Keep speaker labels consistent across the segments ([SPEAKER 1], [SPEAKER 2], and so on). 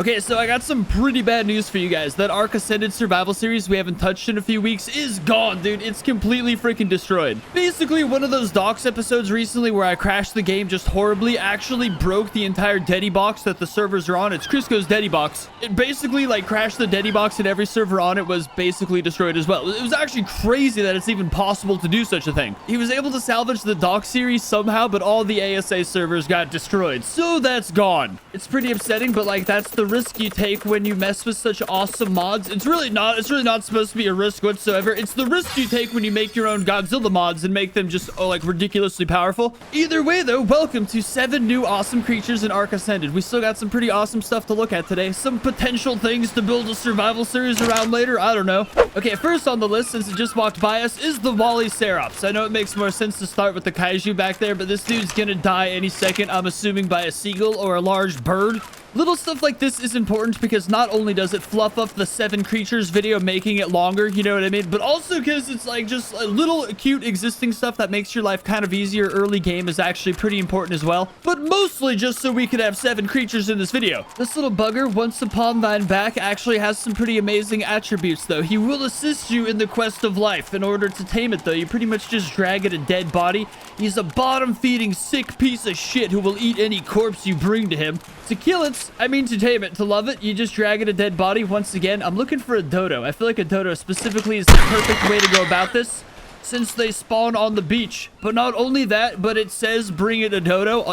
[SPEAKER 1] Okay, so I got some pretty bad news for you guys. That Ark Ascended survival series we haven't touched in a few weeks is gone, dude. It's completely freaking destroyed. Basically, one of those docs episodes recently where I crashed the game just horribly actually broke the entire Deddy box that the servers are on. It's Crisco's Deddy box. It basically like crashed the Deddy box, and every server on it was basically destroyed as well. It was actually crazy that it's even possible to do such a thing. He was able to salvage the doc series somehow, but all the ASA servers got destroyed. So that's gone. It's pretty upsetting, but like that's the risk you take when you mess with such awesome mods. It's really not supposed to be a risk whatsoever. It's the risk you take when you make your own Godzilla mods and make them just like ridiculously powerful. Either way though, welcome to 7 new awesome creatures in Ark Ascended. We still got some pretty awesome stuff to look at today. Some potential things to build a survival series around later. I don't know. Okay, first on the list, since it just walked by us, is the Wally Serops. I know it makes more sense to start with the kaiju back there, but this dude's gonna die any second, I'm assuming by a seagull or a large bird. Little stuff like this is important because not only does it fluff up the 7 creatures video, making it longer, you know what I mean, but also because it's like just a little cute existing stuff that makes your life kind of easier early game is actually pretty important as well, but mostly just so we could have 7 creatures in this video. This little bugger, once upon thine back, actually has some pretty amazing attributes though. He will assist you in the quest of life. In order to tame it though, you pretty much just drag it a dead body. He's a bottom-feeding sick piece of shit who will eat any corpse you bring to him. To kill it, I mean to tame it, to love it, you just drag it a dead body. Once again, I'm looking for a dodo. I feel like a dodo specifically is the perfect way to go about this, since they spawn on the beach. But not only that, but it says bring it a dodo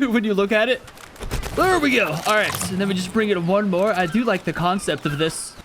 [SPEAKER 1] when you look at it. There we go. All right, and then we just bring it one more. I do like the concept of this.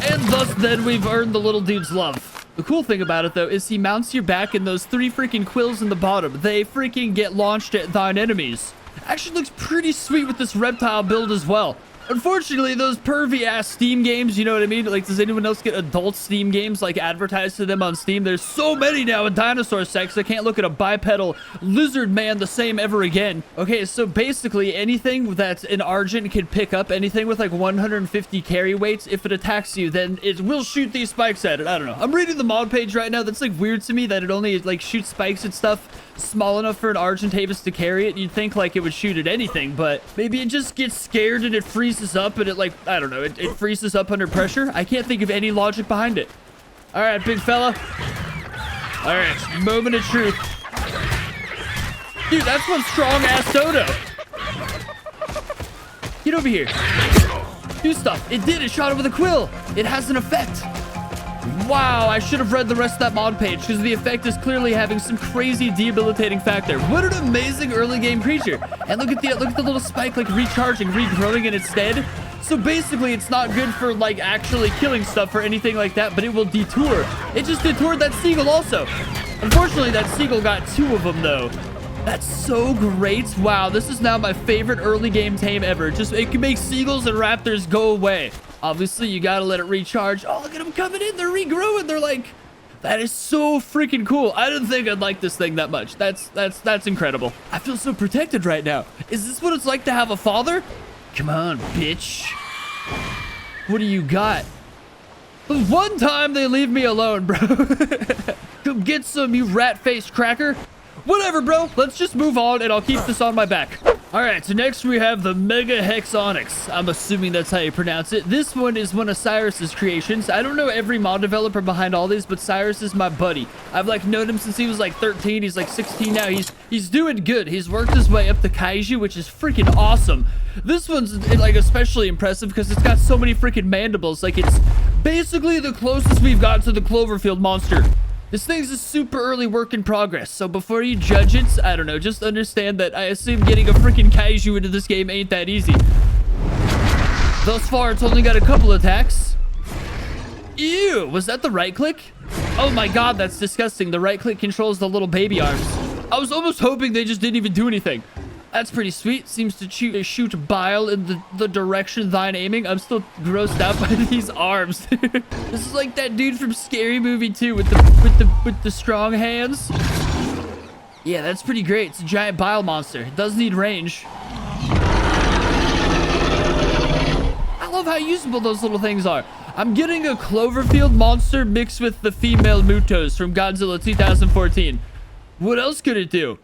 [SPEAKER 1] And thus then we've earned the little dude's love. The cool thing about it though is he mounts your back, and those 3 freaking quills in the bottom, they freaking get launched at thine enemies. Actually looks pretty sweet with this reptile build as well. Unfortunately, those pervy ass Steam games, you know what I mean? Like, does anyone else get adult Steam games like advertised to them on Steam? There's so many now with dinosaur sex. I can't look at a bipedal lizard man the same ever again. Okay, so basically anything that an Argent can pick up, anything with like 150 carry weights, if it attacks you, then it will shoot these spikes at it. I don't know. I'm reading the mod page right now. That's like weird to me that it only like shoots spikes at stuff small enough for an Argentavis to carry it. You'd think like it would shoot at anything, but maybe it just gets scared and it freezes up, and it like, I don't know, it freezes up under pressure. I can't think of any logic behind it. All right, big fella. All right, moment of truth. Dude, that's one strong ass dodo. Get over here. Do stuff. It did. It shot it with a quill. It has an effect. Wow, I should have read the rest of that mod page because the effect is clearly having some crazy debilitating factor. What an amazing early game creature. And look at the little spike like recharging, regrowing in its stead. So basically it's not good for like actually killing stuff or anything like that, but it will detour. It just detoured that seagull also. Unfortunately, that seagull got 2 of them though. That's so great. Wow, this is now my favorite early game tame ever. Just, it can make seagulls and raptors go away. Obviously, you gotta let it recharge. Oh, look at them coming in. They're regrowing. They're like, that is so freaking cool. I didn't think I'd like this thing that much. That's incredible. I feel so protected right now. Is this what it's like to have a father? Come on, bitch. What do you got? One time they leave me alone, bro. Come get some, you rat-faced cracker. Whatever, bro. Let's just move on, and I'll keep this on my back. All right, so next we have the Mega Hexonx. I'm assuming that's how you pronounce it. This one is one of Cyrus's creations. I don't know every mod developer behind all these, but Cyrus is my buddy. I've like known him since he was like 13. He's like 16 now. He's doing good. He's worked his way up to Kaiju, which is freaking awesome. This one's like especially impressive because it's got so many freaking mandibles. Like, it's basically the closest we've got to the Cloverfield monster. This thing's a super early work in progress, so before you judge it, I don't know, just understand that I assume getting a freaking kaiju into this game ain't that easy. Thus far, it's only got a couple attacks. Ew, was that the right click? Oh my god, that's disgusting. The right click controls the little baby arms. I was almost hoping they just didn't even do anything. That's pretty sweet. Seems to shoot bile in the direction thine aiming. I'm still grossed out by these arms. This is like that dude from Scary Movie 2 with the strong hands. Yeah, that's pretty great. It's a giant bile monster. It does need range. I love how usable those little things are. I'm getting a Cloverfield monster mixed with the female Mutos from Godzilla 2014. What else could it do?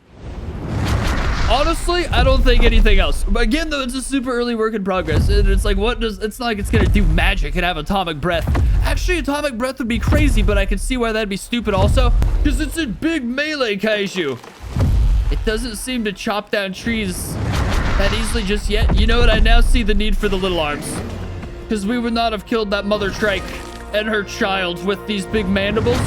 [SPEAKER 1] Honestly, I don't think anything else. But again, though, it's a super early work in progress. And it's like, it's not like it's gonna do magic and have atomic breath. Actually, atomic breath would be crazy, but I can see why that'd be stupid also, because it's a big melee kaiju. It doesn't seem to chop down trees that easily just yet. You know what? I now see the need for the little arms, because we would not have killed that mother trike and her child with these big mandibles.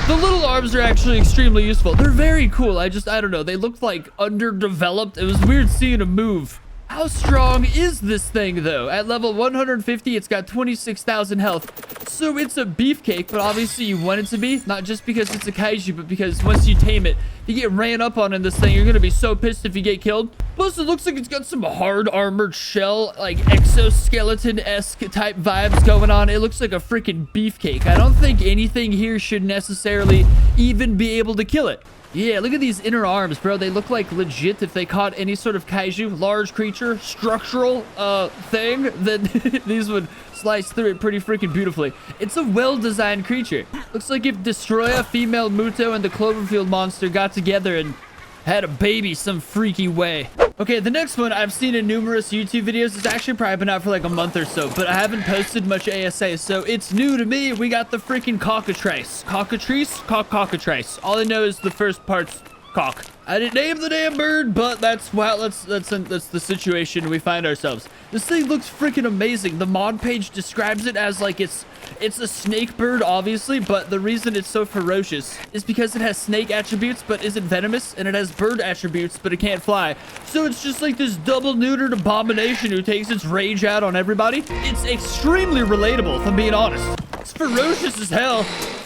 [SPEAKER 1] The little arms are actually extremely useful. They're very cool. I don't know. They looked like underdeveloped. It was weird seeing them move. How strong is this thing, though? At level 150, it's got 26,000 health. So it's a beefcake, but obviously you want it to be. Not just because it's a kaiju, but because once you tame it, you get ran up on in this thing, you're going to be so pissed if you get killed. Plus, it looks like it's got some hard armored shell, like exoskeleton-esque type vibes going on. It looks like a freaking beefcake. I don't think anything here should necessarily even be able to kill it. Yeah, look at these inner arms, bro. They look like legit if they caught any sort of kaiju, large creature, structural thing, then these would slice through it pretty freaking beautifully. It's a well-designed creature. Looks like if Destroya, female Muto, and the Cloverfield monster got together and had a baby some freaky way. Okay, the next one I've seen in numerous YouTube videos. It's actually probably been out for like a month or so, but I haven't posted much ASA, so it's new to me. We got the freaking Cockatrice. Cockatrice. All I know is the first part's cock. I didn't name the damn bird, but that's the situation we find ourselves. This thing looks freaking amazing. The mod page describes it as like it's a snake bird, obviously, but the reason it's so ferocious is because it has snake attributes but isn't venomous, and it has bird attributes but it can't fly. So it's just like this double neutered abomination who takes its rage out on everybody. It's extremely relatable, if I'm being honest. It's ferocious as hell.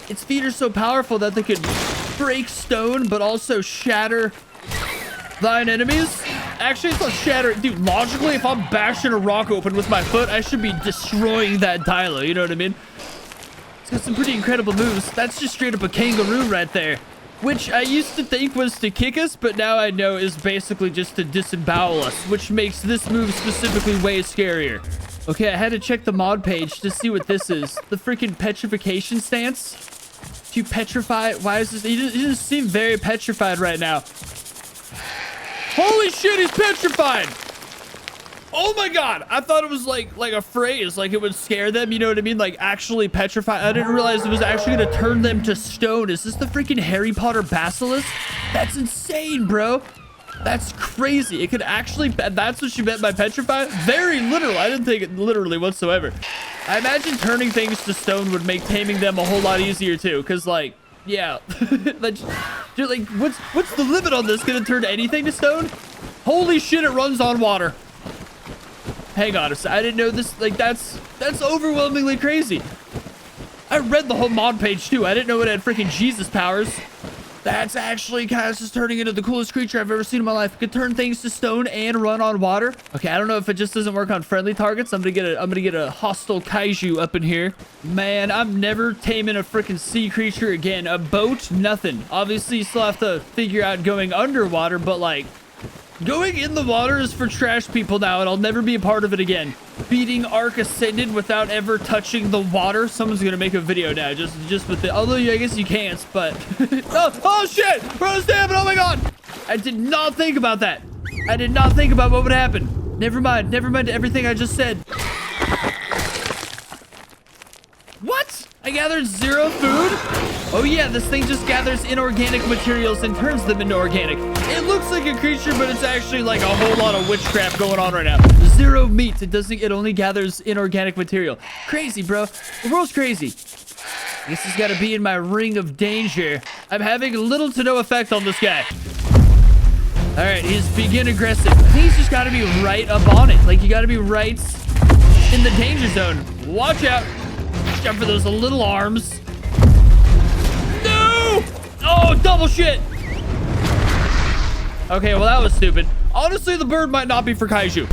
[SPEAKER 1] Its feet are so powerful that they could break stone but also shatter thine enemies. Actually, it's not shatter. Dude, logically, if I'm bashing a rock open with my foot, I should be destroying that dilo. You know what I mean? It's got some pretty incredible moves. That's just straight up a kangaroo right there, which I used to think was to kick us, but now I know is basically just to disembowel us, which makes this move specifically way scarier. Okay, I had to check the mod page to see what this is. The freaking petrification stance. To petrify. Why is this? He doesn't seem very petrified right now. Holy shit, he's petrified. Oh my god. I thought it was like a phrase, like it would scare them, you know what I mean? Like actually petrified. I didn't realize it was actually gonna turn them to stone. Is this the freaking Harry Potter basilisk? That's insane, bro. That's crazy. It could actually, that's what she meant by petrified? Very literal. I didn't take it literally whatsoever. I imagine turning things to stone would make taming them a whole lot easier too, because like, yeah. Dude, like, what's the limit on this? Gonna turn anything to stone? Holy shit, it runs on water. Hang on a sec. I didn't know this. Like, that's overwhelmingly crazy. I read the whole mod page too. I didn't know it had freaking Jesus powers. That's actually kind of just turning into the coolest creature I've ever seen in my life. It could turn things to stone and run on water. Okay, I don't know if it just doesn't work on friendly targets. I'm gonna get a hostile kaiju up in here. Man, I'm never taming a freaking sea creature again. A boat, nothing. Obviously, you still have to figure out going underwater, but like, going in the water is for trash people now, and I'll never be a part of it again. Beating Ark Ascended without ever touching the water. Someone's gonna make a video now, just with it. Although I guess you can't, but oh shit! Rose damn it! Oh my god! I did not think about that. I did not think about what would happen. Never mind. Never mind everything I just said. What? I gathered 0 food? Oh yeah, this thing just gathers inorganic materials and turns them into organic. It looks like a creature, but it's actually like a whole lot of witchcraft going on right now. 0 meat. It only gathers inorganic material. Crazy, bro. The world's crazy. This has got to be in my ring of danger. I'm having little to no effect on this guy. All right, he's begin aggressive. I think he's just got to be right up on it. Like, you got to be right in the danger zone. Watch out. Watch out for those little arms. No! Oh, double shit. Okay, well, that was stupid. Honestly, the bird might not be for kaiju.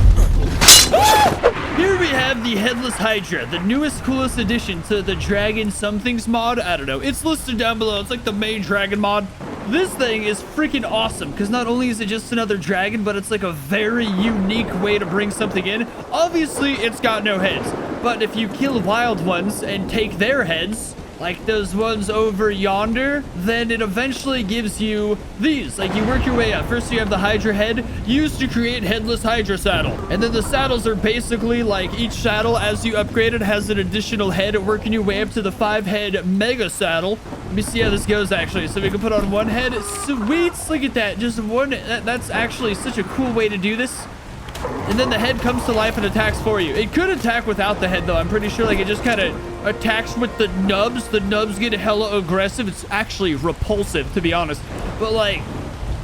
[SPEAKER 1] Ah! Here we have the Headless Hydra, the newest, coolest addition to the Dragon Somethings mod. I don't know. It's listed down below. It's like the main dragon mod. This thing is freaking awesome because not only is it just another dragon, but it's like a very unique way to bring something in. Obviously, it's got no heads, but if you kill wild ones and take their heads, like those ones over yonder, then it eventually gives you these. Like, you work your way up. First, you have the Hydra head used to create Headless Hydra saddle. And then the saddles are basically like each saddle, as you upgrade it, has an additional head, working your way up to the 5-head mega saddle. Let me see how this goes, actually. So we can put on one head. Sweet. Look at that. Just one. That's actually such a cool way to do this. And then the head comes to life and attacks for you. It could attack without the head, though. I'm pretty sure, like, it just kind of attacks with the nubs. The nubs get hella aggressive. It's actually repulsive, to be honest. But, like,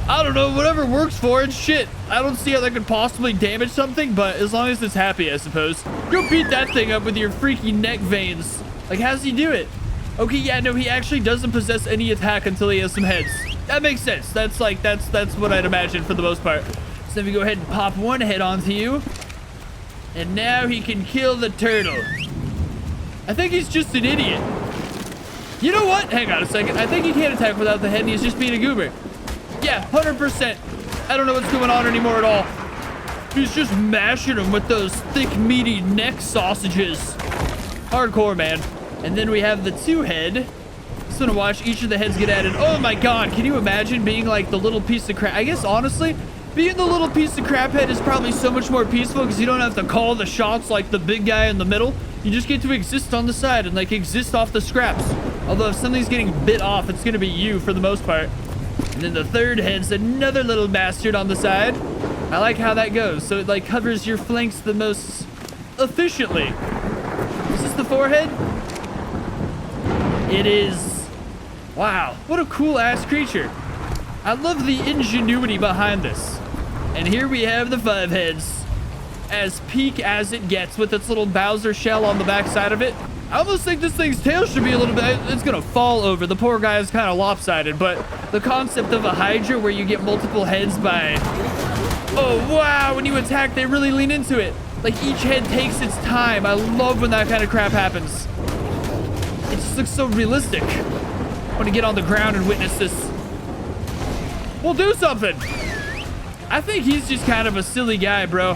[SPEAKER 1] I don't know. Whatever works for it. Shit. I don't see how that could possibly damage something, but as long as it's happy, I suppose. Go beat that thing up with your freaky neck veins. Like, how's he do it? Okay, yeah, no, he actually doesn't possess any attack until he has some heads. That makes sense. That's, like, that's what I'd imagine for the most part. So then we go ahead and pop one head onto you. And now he can kill the turtle. I think he's just an idiot. You know what? Hang on a second. I think he can't attack without the head, and he's just being a goober. Yeah, 100%. I don't know what's going on anymore at all. He's just mashing him with those thick, meaty neck sausages. Hardcore, man. And then we have the 2-head. Just gonna watch each of the heads get added. Oh my god, can you imagine being like the little piece of crap? I guess, honestly, being the little piece of crap head is probably so much more peaceful because you don't have to call the shots like the big guy in the middle. You just get to exist on the side and, like, exist off the scraps. Although if something's getting bit off, it's gonna be you for the most part. And then the 3rd head's another little bastard on the side. I like how that goes. So it, like, covers your flanks the most efficiently. Is this the 4-head? It is. Wow, what a cool ass creature. I love the ingenuity behind this. And here we have the 5 heads, as peak as it gets, with its little Bowser shell on the back side of it. I almost think this thing's tail should be a little bit, it's gonna fall over. The poor guy is kind of lopsided, but the concept of a Hydra where you get multiple heads by, oh wow, when you attack they really lean into it. Like, each head takes its time. I love when that kind of crap happens. It just looks so realistic. I want to get on the ground and witness this. We'll do something. I think he's just kind of a silly guy, bro.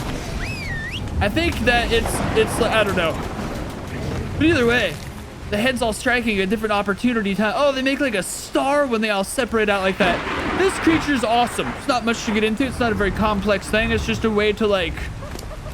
[SPEAKER 1] I think that it's I don't know. But either way, the head's all striking a different opportunity time. Oh, they make like a star when they all separate out like that. This creature's awesome. It's not much to get into. It's not a very complex thing. It's just a way to, like,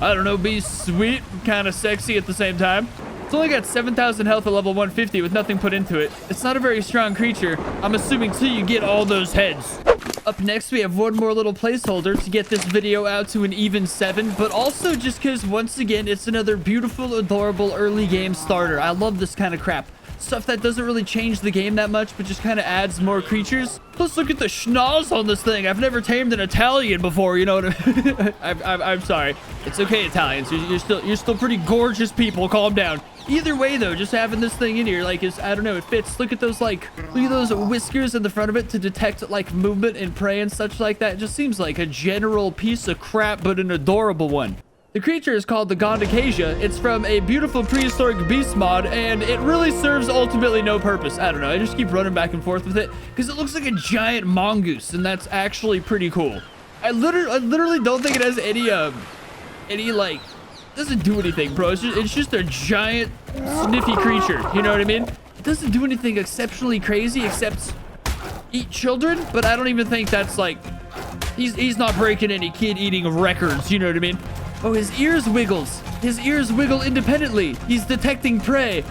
[SPEAKER 1] I don't know, be sweet, kind of sexy at the same time. It's only got 7,000 health at level 150 with nothing put into it. It's not a very strong creature, I'm assuming, till you get all those heads. Up next, we have one more little placeholder to get this video out to an even 7, but also just because, once again, it's another beautiful, adorable early game starter. I love this kind of crap. Stuff that doesn't really change the game that much, but just kind of adds more creatures. Plus, look at the schnoz on this thing. I've never tamed an Italian before, you know what I mean? I'm sorry. It's okay, Italians. You're still pretty gorgeous people. Calm down. Either way, though, just having this thing in here, like, is, I don't know, it fits. Look at those, like, look at those whiskers in the front of it to detect, like, movement and prey and such like that. It just seems like a general piece of crap, but an adorable one. The creature is called the Gondacasia. It's from a beautiful prehistoric beast mod, and it really serves ultimately no purpose. I don't know. I just keep running back and forth with it because it looks like a giant mongoose, and that's actually pretty cool. I literally don't think it has any like, doesn't do anything, bro. It's just a giant sniffy creature. You know what I mean? It doesn't do anything exceptionally crazy except eat children, but I don't even think that's like, he's not breaking any kid-eating records. You know what I mean? Oh, his ears wiggles. His ears wiggle independently. He's detecting prey.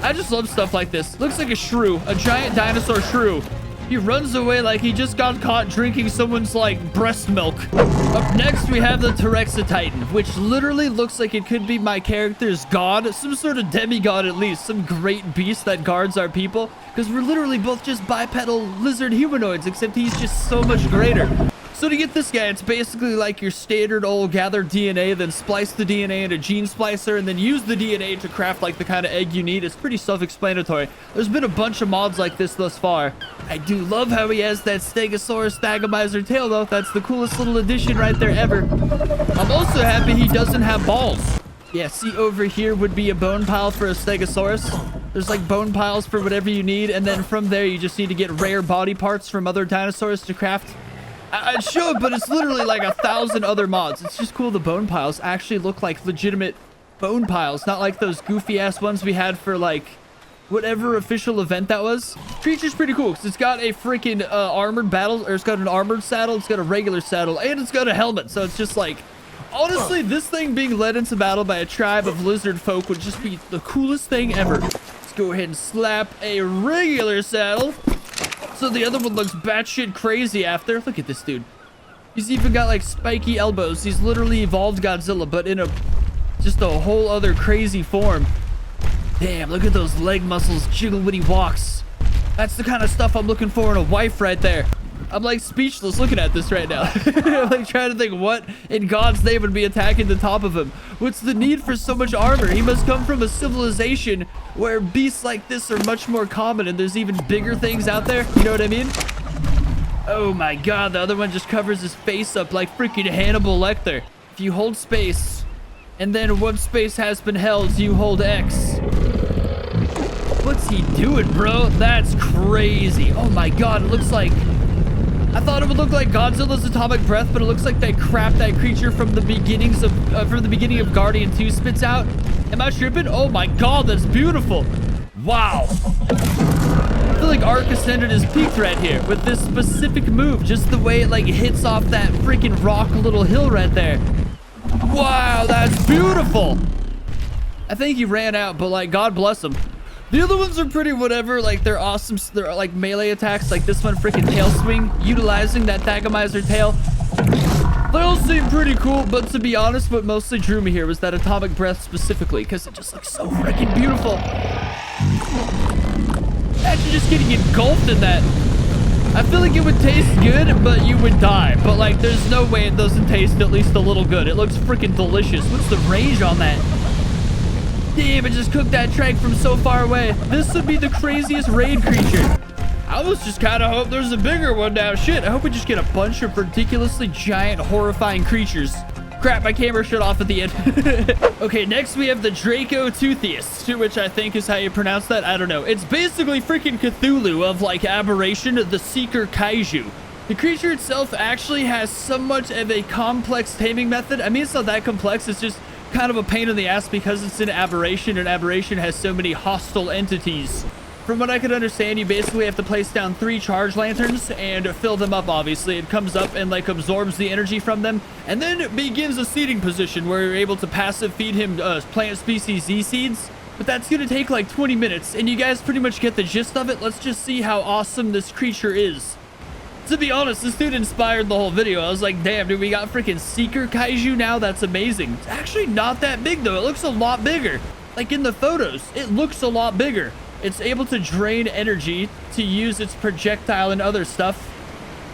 [SPEAKER 1] I just love stuff like this. Looks like a shrew, a giant dinosaur shrew. He runs away like he just got caught drinking someone's, like, breast milk. Up next, we have the Texa Titan, which literally looks like it could be my character's god, some sort of demigod at least, some great beast that guards our people, because we're literally both just bipedal lizard humanoids, except he's just so much greater. So to get this guy, it's basically like your standard old gather DNA, then splice the DNA into gene splicer, and then use the DNA to craft like the kind of egg you need. It's pretty self-explanatory. There's been a bunch of mods like this thus far. I do love how he has that Stegosaurus Thagomizer tail, though. That's the coolest little addition right there ever. I'm also happy he doesn't have balls. Yeah, see, over here would be a bone pile for a Stegosaurus. There's like bone piles for whatever you need, and then from there you just need to get rare body parts from other dinosaurs to craft. I'd show it, but it's literally like 1,000 other mods. It's just cool the bone piles actually look like legitimate bone piles, not like those goofy ass ones we had for like whatever official event that was. Creature's pretty cool because it's got a freaking armored battle, or it's got an armored saddle, it's got a regular saddle, and it's got a helmet. So it's just like, honestly, this thing being led into battle by a tribe of lizard folk would just be the coolest thing ever. Let's go ahead and slap a regular saddle so the other one looks batshit crazy after. Look at this dude. He's even got like spiky elbows. He's literally evolved Godzilla, but in a just a whole other crazy form. Damn, look at those leg muscles jiggle when he walks. That's the kind of stuff I'm looking for in a wife right there. I'm like speechless looking at this right now. I'm like trying to think what in God's name would be attacking the top of him. What's the need for so much armor? He must come from a civilization where beasts like this are much more common and there's even bigger things out there. You know what I mean? Oh my God, the other one just covers his face up like freaking Hannibal Lecter. If you hold space, and then once space has been held, you hold X. What's he doing, bro? That's crazy. Oh my God, it looks like... I thought it would look like Godzilla's atomic breath, but it looks like that crap that creature from the beginning of Guardian 2 spits out. Am I tripping? Oh my God, that's beautiful. Wow. I feel like Ark Ascended is peaked right here with this specific move. Just the way it like hits off that freaking rock little hill right there. Wow, that's beautiful. I think he ran out, but like, God bless him. The other ones are pretty whatever, like they're awesome. They're like melee attacks, like this one freaking tail swing, utilizing that Thagomizer tail. They all seem pretty cool, but to be honest, what mostly drew me here was that atomic breath specifically, because it just looks so freaking beautiful. Imagine just getting engulfed in that. I feel like it would taste good, but you would die. But like, there's no way it doesn't taste at least a little good. It looks freaking delicious. What's the range on that? Damn, it just cooked that trank from so far away. This would be the craziest raid creature. I was just kind of hope there's a bigger one now. Shit, I hope we just get a bunch of ridiculously giant, horrifying creatures. Crap, my camera shut off at the end. Okay, next we have the Dracotist, which I think is how you pronounce that. I don't know. It's basically freaking Cthulhu of like Aberration, the Seeker Kaiju. The creature itself actually has somewhat of a complex taming method. I mean, it's not that complex. It's just kind of a pain in the ass because it's an aberration, and aberration has so many hostile entities. From what I could understand, you basically have to place down 3 charge lanterns and fill them up. Obviously it comes up and like absorbs the energy from them, and then it begins a seeding position where you're able to passive feed him plant species Z seeds. But that's gonna take like 20 minutes, and you guys pretty much get the gist of it. Let's just see how awesome this creature is. To be honest, this dude inspired the whole video. I was like, damn, dude, we got freaking Seeker Kaiju now. That's amazing. It's actually not that big, though. It looks a lot bigger. Like in the photos, it looks a lot bigger. It's able to drain energy to use its projectile and other stuff.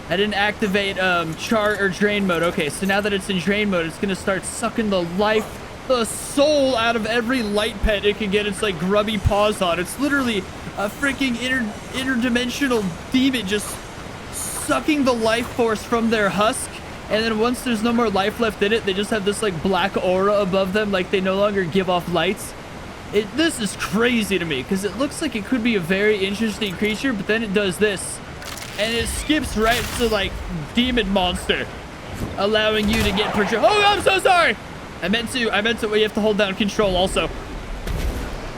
[SPEAKER 1] I didn't activate char or drain mode. Okay, so now that it's in drain mode, it's going to start sucking the life, the soul out of every light pet it can get its like grubby paws on. It's literally a freaking interdimensional demon just sucking the life force from their husk, and then once there's no more life left in it, they just have this like black aura above them, like they no longer give off lights. This is crazy to me because it looks like it could be a very interesting creature, but then it does this and it skips right to like demon monster, allowing you to get project. Oh, I'm so sorry. I meant to well, you have to hold down control also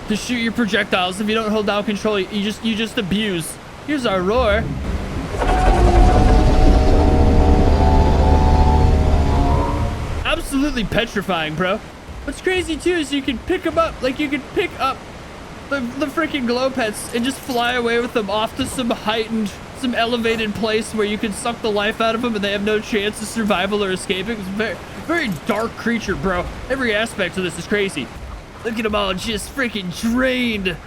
[SPEAKER 1] to shoot your projectiles. If you don't hold down control, you just abuse. Here's our roar. Absolutely petrifying, bro. What's crazy too is you can pick them up, like you can pick up the freaking glow pets and just fly away with them off to some elevated place where you can suck the life out of them and they have no chance of survival or escaping. It's a very, very dark creature, bro. Every aspect of this is crazy. Look at them all just freaking drained.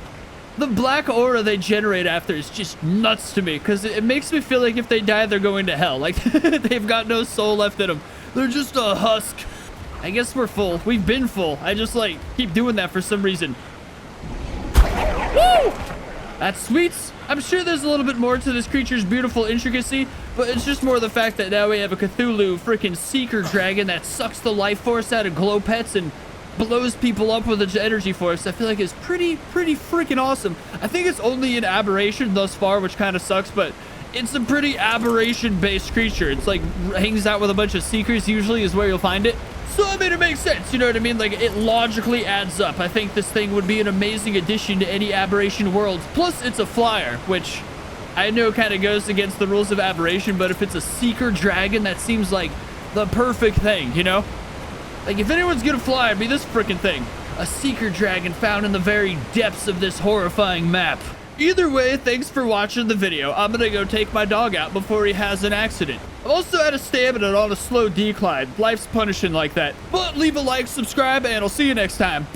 [SPEAKER 1] The black aura they generate after is just nuts to me because it makes me feel like if they die, they're going to hell. Like they've got no soul left in them. They're just a husk. I guess we're full. We've been full. I just like keep doing that for some reason. Woo! That's sweet. I'm sure there's a little bit more to this creature's beautiful intricacy, but it's just more the fact that now we have a Cthulhu freaking Seeker Dragon that sucks the life force out of glow pets and blows people up with its energy force. I feel like it's pretty freaking awesome. I think it's only an aberration thus far, which kind of sucks, but it's a pretty aberration based creature. It's like hangs out with a bunch of seekers usually is where you'll find it. So, I mean, it makes sense, you know what I mean? Like, it logically adds up. I think this thing would be an amazing addition to any Aberration world. Plus, it's a flyer, which I know kind of goes against the rules of Aberration, but if it's a Seeker Dragon, that seems like the perfect thing, you know? Like, if anyone's gonna fly, it'd be this freaking thing. A Seeker Dragon found in the very depths of this horrifying map. Either way, thanks for watching the video. I'm gonna go take my dog out before he has an accident. I'm also at a stamina on a slow decline. Life's punishing like that. But leave a like, subscribe, and I'll see you next time.